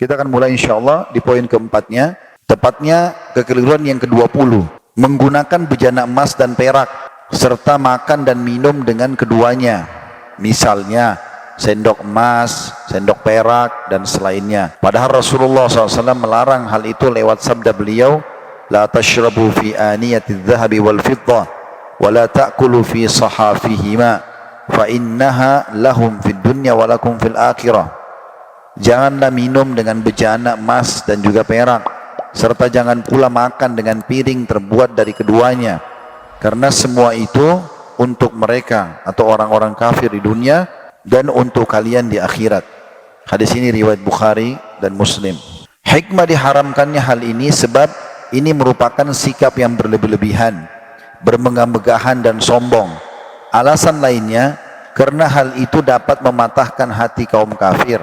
Kita akan mulai insyaAllah di poin keempatnya, tepatnya kekeliruan yang ke-20, menggunakan bejana emas dan perak, serta makan dan minum dengan keduanya. Misalnya, sendok emas, sendok perak, dan selainnya. Padahal Rasulullah SAW melarang hal itu lewat sabda beliau, La tashrabu fi aniyati dhahabi wal fiddah, wa la ta'kulu fi sahafihima, fa innaha lahum fid dunya wa lakum fil akhirah. Janganlah minum dengan bejana emas dan juga perak, serta jangan pula makan dengan piring terbuat dari keduanya, karena semua itu untuk mereka atau orang-orang kafir di dunia dan untuk kalian di akhirat. Hadis ini riwayat Bukhari dan Muslim. Hikmah diharamkannya hal ini sebab ini merupakan sikap yang berlebih-lebihan, bermegah-megahan dan sombong. Alasan lainnya, karena hal itu dapat mematahkan hati kaum kafir.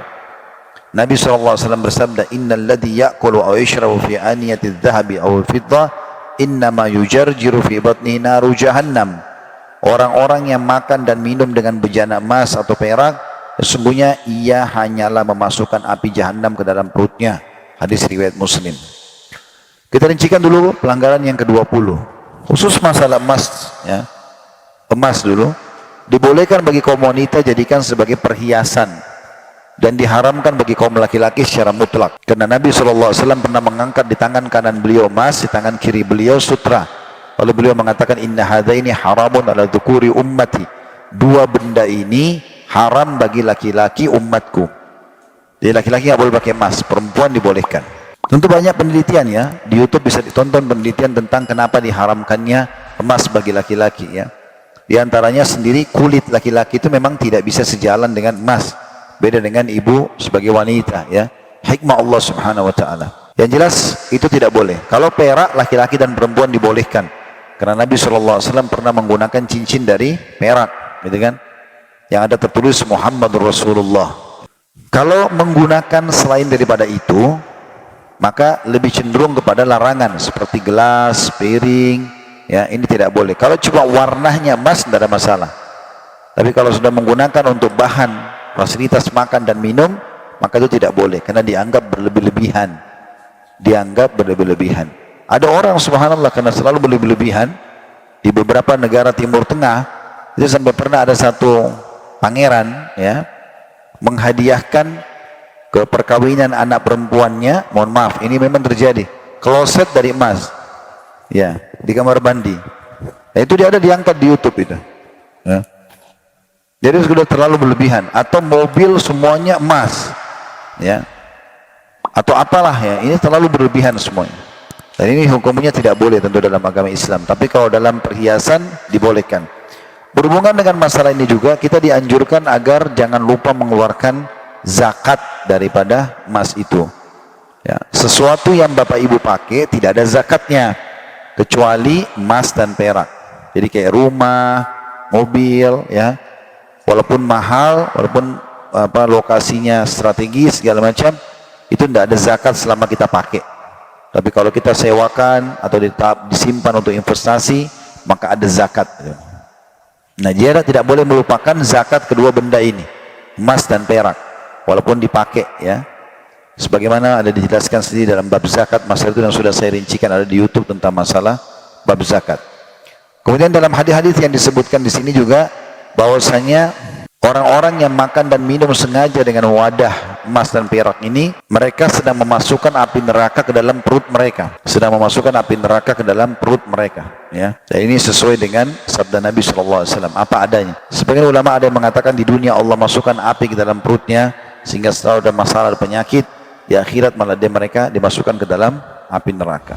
Nabi SAW bersabda, Innal ladhi ya'kulu aw yashrabu fi aniyati dhahabi aw fiddah innama yujarjiru fi batni naru jahannam. Orang-orang yang makan dan minum dengan bejana emas atau perak, sesungguhnya ia hanyalah memasukkan api jahanam ke dalam perutnya. Hadis riwayat Muslim. Kita rincikan dulu pelanggaran yang ke-20. Khusus masalah emas, ya. Emas dulu dibolehkan bagi kaum wanita jadikan sebagai perhiasan, dan diharamkan bagi kaum laki-laki secara mutlak. Karena Nabi SAW pernah mengangkat di tangan kanan beliau emas, di tangan kiri beliau sutra. Lalu beliau mengatakan, Inna hadaini haramun ala dzukuri ummati. Dua benda ini haram bagi laki-laki umatku. Jadi laki-laki nggak boleh pakai emas, perempuan dibolehkan. Tentu banyak penelitian ya, di YouTube bisa ditonton penelitian tentang kenapa diharamkannya emas bagi laki-laki ya. Di antaranya sendiri kulit laki-laki itu memang tidak bisa sejalan dengan emas. Beda dengan ibu sebagai wanita ya. Hikmah Allah Subhanahu wa taala. Yang jelas itu tidak boleh. Kalau perak laki-laki dan perempuan dibolehkan. Karena Nabi SAW pernah menggunakan cincin dari perak, gitu kan? Yang ada tertulis Muhammadur Rasulullah. Kalau menggunakan selain daripada itu, maka lebih cenderung kepada larangan seperti gelas, piring, ya, ini tidak boleh. Kalau cuma warnanya emas tidak ada masalah. Tapi kalau sudah menggunakan untuk bahan fasilitas makan dan minum, maka itu tidak boleh karena dianggap berlebih-lebihan. Dianggap berlebih-lebihan. Ada orang subhanallah karena selalu berlebih-lebihan di beberapa negara Timur Tengah, itu sampai pernah ada satu pangeran ya menghadiahkan ke perkawinan anak perempuannya, mohon maaf ini memang terjadi, kloset dari emas ya di kamar mandi. Nah, itu dia ada diangkat di YouTube itu ya. Jadi sudah terlalu berlebihan. Atau mobil semuanya emas ya, atau apalah ya, ini terlalu berlebihan semuanya. Dan ini hukumnya tidak boleh tentu dalam agama Islam. Tapi kalau dalam perhiasan dibolehkan. Berhubungan dengan masalah ini juga kita dianjurkan agar jangan lupa mengeluarkan zakat daripada emas itu ya. Sesuatu yang bapak ibu pakai tidak ada zakatnya kecuali emas dan perak. Jadi kayak rumah, mobil ya, walaupun mahal, walaupun lokasinya strategis segala macam, itu tidak ada zakat selama kita pakai. Tapi kalau kita sewakan atau disimpan untuk investasi, maka ada zakat. Nah, dia tidak boleh melupakan zakat kedua benda ini, emas dan perak, walaupun dipakai ya. Sebagaimana ada dijelaskan sendiri dalam bab zakat, masalah itu yang sudah saya rincikan ada di YouTube tentang masalah bab zakat. Kemudian dalam hadis-hadis yang disebutkan di sini juga bahwasanya orang-orang yang makan dan minum sengaja dengan wadah emas dan perak ini, mereka sedang memasukkan api neraka ke dalam perut mereka. Sedang memasukkan api neraka ke dalam perut mereka. Ya. Dan ini sesuai dengan sabda Nabi SAW, apa adanya. Sebagian ulama ada yang mengatakan di dunia Allah masukkan api ke dalam perutnya, sehingga setelah ada masalah, ada penyakit, di akhirat malah mereka dimasukkan ke dalam api neraka.